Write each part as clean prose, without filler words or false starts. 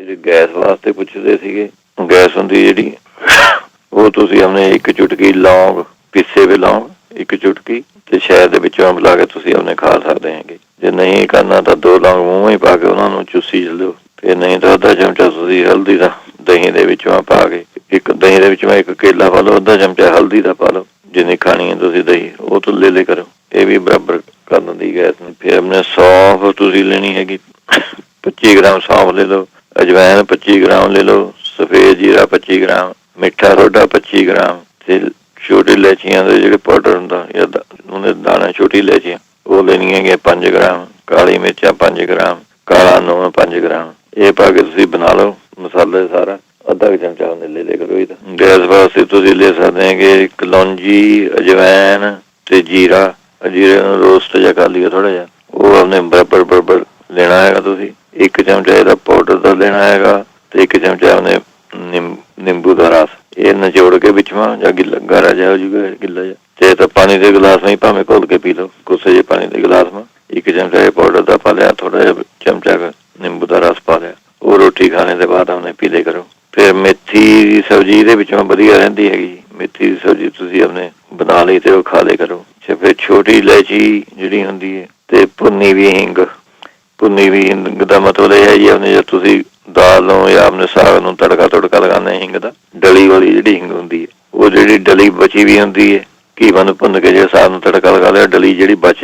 ਜਿਹੜੇ ਗੈਸ ਵਾਸਤੇ ਪੁੱਛਦੇ ਸੀਗੇ, ਗੈਸ ਹੁੰਦੀ ਜਿਹੜੀ ਉਹ ਤੁਸੀਂ ਆਪਣੇ ਇੱਕ ਚੁਟਕੀ ਲੌਂਗ, ਪਿੱਸੇ ਵੇ ਲੌਂਗ, ਇੱਕ ਚੁਟਕੀ ਤੇ ਸ਼ਹਿਦ ਦੇ ਵਿੱਚੋਂ ਮਿਲਾ ਕੇ ਤੁਸੀਂ ਆਪਣੇ ਖਾ ਸਕਦੇ ਹੈਗੇ। ਜੇ ਨਹੀਂ ਕਰਨਾ ਤਾਂ 2 ਲੌਂਗ ਮੂੰਹ ਹੀ ਪਾ ਕੇ ਉਹਨਾਂ ਨੂੰ ਚੂਸੀ ਚੱਲਿਓ। ਫਿਰ ਨਹੀਂ ਤਾਂ ਅੱਧਾ ਚਮਚਾ ਤੁਸੀਂ ਹਲਦੀ ਦਾ ਦਹੀਂ ਦੇ ਵਿੱਚੋਂ ਪਾ ਕੇ, ਇੱਕ ਦਹੀਂ ਦੇ ਵਿੱਚ ਇੱਕ ਕੇਲਾ ਪਾ ਲਓ, ਅੱਧਾ ਚਮਚਾ ਹਲਦੀ ਦਾ ਪਾ ਲਓ, ਜਿੰਨੀ ਖਾਣੀ ਹੈ ਤੁਸੀਂ ਦਹੀਂ ਉਹ ਤੋਂ ਲੈ ਕਰੋ। ਇਹ ਵੀ ਬਰਾਬਰ ਕਰ ਦਿੰਦੀ ਗੈਸ ਨੂੰ। ਫਿਰ ਆਪਣੇ ਸੌਂਫ ਤੁਸੀਂ ਲੈਣੀ ਹੈਗੀ 25 ਗ੍ਰਾਮ ਸੌਂਫ ਲੈ ਲਓ, ਅਜਵਾਇਨ 25 ਗ੍ਰਾਮ ਲੈ ਲਓ, ਸਫੇਦ ਜੀਰਾ 25 ਗ੍ਰਾਮ, ਮਿੱਠਾ ਸੋਡਾ 25 ਗ੍ਰਾਮ ਤੇ ਛੋਟੀ ਇਲਾਇਚੀਆਂ ਦੇ ਜਿਹੜੇ ਪਾਊਡਰ ਹੁੰਦਾ ਜਾਂ ਉਹਦੇ ਦਾਣੇ, ਛੋਟੀ ਇਲਾਇਚੀਆਂ ਉਹ ਲੈਣੀਆਂ ਹੈਗੀਆਂ 5 ਗ੍ਰਾਮ, ਕਾਲੀ ਮਿਰਚਾਂ 5 ਗ੍ਰਾਮ, ਕਾਲਾ ਨੂਣ 5 ਗ੍ਰਾਮ। ਇਹ ਪਾ ਕੇ ਤੁਸੀਂ ਬਣਾ ਲਓ ਮਸਾਲੇ ਸਾਰਾ। ਅੱਧਾ ਕੁ ਚਮਚਾ ਉਹਨੇ ਲੈ ਲਿਆ ਕਰੋ। ਇਹਦਾ ਗੈਸ ਵਾਸਤੇ ਤੁਸੀਂ ਲੈ ਸਕਦੇ ਹੈਗੇ ਕਲੌਂਜੀ, ਅਜਵਾਇਨ ਤੇ ਜੀਰਾ। ਜੀਰੇ ਨੂੰ ਰੋਸਟ ਜਿਹਾ ਕਰ ਲਿਓ ਥੋੜਾ ਜਿਹਾ, ਉਹ ਆਪਣੇ ਬਰਾਬਰ ਲੈਣਾ ਹੈਗਾ ਤੁਸੀਂ। 1 ਚਮਚਾ ਇਹਦਾ ਪਾਊਡਰ ਦਾ ਲੈਣਾ ਹੈਗਾ ਤੇ 1 ਚਮਚਾ ਉਹਨੇ ਨਿੰਬੂ ਦਾ ਰਸ। ਇਹ ਨਿਚੋੜ ਕੇ ਵਿੱਚੋਂ ਜਾਂ ਗਾਰਾ ਜਿਹਾ ਹੋ ਜੂਗਾ, ਗਿੱਲਾ ਜਿਹਾ, ਤੇ ਤਾਂ ਪਾਣੀ ਦੇ ਗਲਾਸ ਵਿੱਚ ਭਾਵੇਂ ਘੋਲ ਕੇ ਪੀ ਲਓ, ਗੁੱਸੇ ਜਿਹੇ ਪਾਣੀ ਦੇ ਗਲਾਸ ਵਿੱਚ 1 ਚਮਚਾ ਇਹ ਪਾਊਡਰ ਦਾ ਪਾ ਲਿਆ, ਥੋੜਾ ਜਿਹਾ ਚਮਚਾ ਨਿੰਬੂ ਦਾ ਰਸ ਪਾ ਲਿਆ। ਉਹ ਰੋਟੀ ਖਾਣੇ ਦੇ ਬਾਅਦ ਉਹਨੇ ਪੀ ਲਿਆ ਕਰੋ। ਫਿਰ ਮੇਥੀ ਦੀ ਸਬਜ਼ੀ ਇਹਦੇ ਵਿੱਚੋਂ ਵਧੀਆ ਰਹਿੰਦੀ ਹੈਗੀ। ਮੇਥੀ ਦੀ ਸਬਜ਼ੀ ਤੁਸੀਂ ਆਪਣੇ ਬਣਾ ਲਈ ਤੇ ਉਹ ਖਾ ਲਿਆ ਕਰੋ। ਫਿਰ ਛੋਟੀ ਇਲਾਇਚੀ ਜਿਹੜੀ ਹੁੰਦੀ ਹੈ ਤੇ ਭੁੰਨੀ ਵੀ ਹਿੰਗ। ਭੁੰਨੀ ਵੀ ਹਿੰਗ ਦਾ ਮਤਲਬ ਇਹ ਹੈ ਜੀ, ਆਪਣੇ ਜੇ ਤੁਸੀਂ ਦਾਲ ਨੂੰ ਜਾਂ ਆਪਣੇ ਸਾਗ ਨੂੰ ਤੜਕਾ ਲਗਾਉਂਦੇ ਹਿੰਗ ਦਾ, ਡਲੀ ਵਾਲੀ ਜਿਹੜੀ ਹਿੰਗ ਹੁੰਦੀ ਹੈ, ਉਹ ਜਿਹੜੀ ਡਲੀ ਬਚੀ ਵੀ ਹੁੰਦੀ ਹੈ, ਘੀਵਾ ਨੂੰ ਭੁੰਨ ਕੇ ਜੇ ਸਾਗ ਨੂੰ ਤੜਕਾ ਲਗਾ ਲਿਆ, ਡਲੀ ਜਿਹੜੀ ਬਚ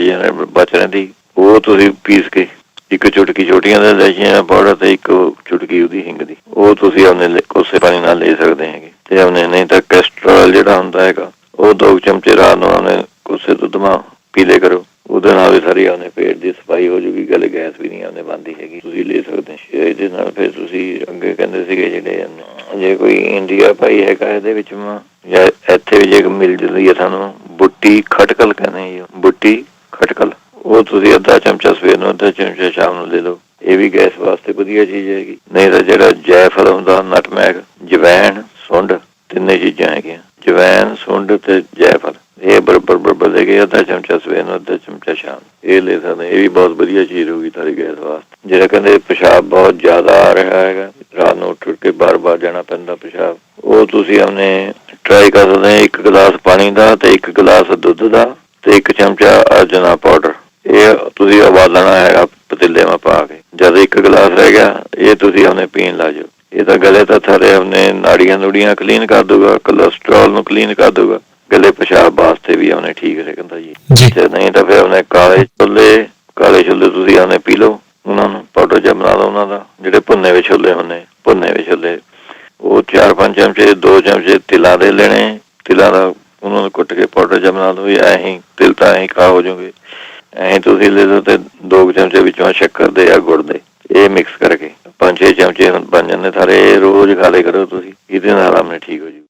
ਰਹਿੰਦੀ ਉਹ ਤੁਸੀਂ ਪੀਸ ਕੇ 1 ਚੁਟਕੀ ਛੋਟੀਆਂ ਦੇ ਇਲਾਇਚੀਆਂ ਦਾ ਪਾਊਡਰ ਤੇ 1 ਚੁਟਕੀ ਉਹਦੀ ਹਿੰਗ ਦੀ, ਉਹ ਤੁਸੀਂ ਆਪਣੇ ਕੋਸੇ ਪਾਣੀ ਨਾਲ ਲੈ ਸਕਦੇ ਹੈਗੇ। ਤੇ ਆਪਣੇ ਨਹੀਂ ਤਾਂ ਕੈਸਟਰੋਲ ਜਿਹੜਾ ਹੁੰਦਾ ਹੈਗਾ ਉਹ 2 ਚਮਚੇ ਰਾਤ ਨੂੰ ਆਪਣੇ ਕੋਸੇ ਦੁੱਧ ਮਾ ਪੀ ਲਿਆ ਕਰੋ। ਉਹਦੇ ਨਾਲ ਵੀ ਸਾਰੀ ਆਪਣੇ ਪੇਟ ਦੀ ਸਫਾਈ ਹੋ ਜੂਗੀ, ਗੱਲ ਗੈਸ ਵੀ ਨਹੀਂ ਆਉਂਦੇ ਬਣਦੀ ਹੈਗੀ, ਤੁਸੀਂ ਲੈ ਸਕਦੇ। ਇਹਦੇ ਨਾਲ ਫਿਰ ਤੁਸੀਂ ਅੱਗੇ ਕਹਿੰਦੇ ਸੀਗੇ ਜਿਹੜੇ ਜੇ ਕੋਈ ਇੰਡੀਆ ਭਾਈ ਹੈਗਾ ਇਹਦੇ ਵਿੱਚ ਜਾਂ ਇੱਥੇ ਵੀ ਜੇ ਮਿਲ ਜਾਂਦੀ ਹੈ ਸਾਨੂੰ ਬੁੱਟੀ ਖਟਕਲ ਕਹਿੰਦੇ ਜੀ, ਬੁੱਟੀ ਖਟਕਲ, ਉਹ ਤੁਸੀਂ ਅੱਧਾ ਚਮਚਾ ਸਵੇਰ ਨੂੰ, ਅੱਧਾ ਚਮਚਾ ਸ਼ਾਮ ਨੂੰ ਲੈ ਲਓ। ਇਹ ਵੀ ਗੈਸ ਵਾਸਤੇ ਵਧੀਆ ਚੀਜ਼ ਹੈਗੀ। ਨਹੀਂ ਤਾਂ ਜਿਹੜਾ ਜੈਫਲ ਹੁੰਦਾ, ਨਟਮੈਗ, ਜਵੈਣ, ਸੁੰਡ, 3 ਚੀਜ਼ਾਂ ਹੈਗੀਆਂ, ਜਵੈਣ, ਸੁੰਡ ਤੇ ਜੈਫਲ, ਇਹ ਬਰਾਬਰ ਦੇ ਕੇ ਅੱਧਾ ਚਮਚਾ ਸਵੇਰ ਨੂੰ, ਅੱਧਾ ਚਮਚਾ ਸ਼ਾਮ, ਇਹ ਲੈ ਸਕਦੇ। ਇਹ ਵੀ ਬਹੁਤ ਵਧੀਆ ਚੀਜ਼ ਹੋਊਗੀ ਤੁਹਾਡੀ ਗੈਸ ਵਾਸਤੇ। ਜਿਹੜਾ ਕਹਿੰਦੇ ਪਿਸ਼ਾਬ ਬਹੁਤ ਜ਼ਿਆਦਾ ਆ ਰਿਹਾ ਹੈਗਾ, ਰਾਤ ਨੂੰ ਉੱਠ ਕੇ ਬਾਰ ਜਾਣਾ ਪੈਂਦਾ ਪਿਸ਼ਾਬ, ਉਹ ਤੁਸੀਂ ਆਪਣੇ ਟਰਾਈ ਕਰ ਸਕਦੇ। 1 ਗਲਾਸ ਪਾਣੀ ਦਾ ਤੇ 1 ਗਲਾਸ ਦੁੱਧ ਦਾ ਤੇ 1 ਚਮਚਾ ਅਜਨਾ ਪਾਊਡਰ, ਇਹ ਤੁਸੀਂ ਉਬਾਲਣਾ ਹੈਗਾ ਪਤੀਲੇ ਵਿੱਚ ਪਾ ਕੇ। ਜਦ 1 ਗਲਾਸ ਰਹਿ ਗਿਆ, ਇਹ ਤੁਸੀਂ ਆਪਣੇ ਪੀਣ ਲਾ ਜਾਓ। ਇਹ ਤਾਂ ਗਲੇ ਤਾਂ ਥੱਲੇ ਆਪਣੇ ਨਾੜੀਆਂ ਕਲੀਨ ਕਰ ਦੂਗਾ, ਕੋਲੈਸਟਰੋਲ ਨੂੰ ਕਲੀਨ ਕਰ ਦੂਗਾ, ਗਲੇ ਪਿਸ਼ਾਬ ਵਾਸਤੇ ਵੀ ਉਹਨੇ ਠੀਕ ਰਹਿੰਦਾ ਜੀ। ਤੇ ਨਹੀਂ ਤਾਂ ਫਿਰ ਉਹਨੇ ਕਾਲੇ ਛੋਲੇ ਤੁਸੀਂ ਉਹਨੇ ਪੀ ਲਓ, ਉਹਨਾਂ ਨੂੰ ਪਾਊਡਰ ਜਿਹਾ ਬਣਾ ਲਓ ਉਹਨਾਂ ਦਾ, ਜਿਹੜੇ ਭੁੰਨੇ ਹੋਏ ਛੋਲੇ ਹੁੰਦੇ, ਉਹ 4-5 ਚਮਚੇ, 2 ਚਮਚੇ ਤਿਲਾਂ ਦੇ ਲੈਣੇ, ਤਿਲਾਂ ਦਾ ਉਹਨਾਂ ਨੂੰ ਕੁੱਟ ਕੇ ਪਾਊਡਰ ਜਿਹਾ ਬਣਾ ਲਓ। ਐਂ ਤਿਲ ਤਾਂ ਐਂ ਖਾ ਹੋ ਜਾਓਗੇ। ਐਂ ਤੁਸੀਂ ਲੈ ਲਓ ਤੇ 2 ਚਮਚੇ ਵਿੱਚੋਂ ਸ਼ੱਕਰ ਦੇ ਜਾਂ ਗੁੜ ਦੇ, ਇਹ ਮਿਕਸ ਕਰਕੇ 5-6 ਚਮਚੇ ਬਣ ਜਾਂਦੇ ਸਾਰੇ। ਰੋਜ਼ ਖਾ ਲਿਆ ਕਰੋ ਤੁਸੀਂ, ਇਹਦੇ ਨਾਲ ਆਪਣੇ ਠੀਕ ਹੋ ਜੂ।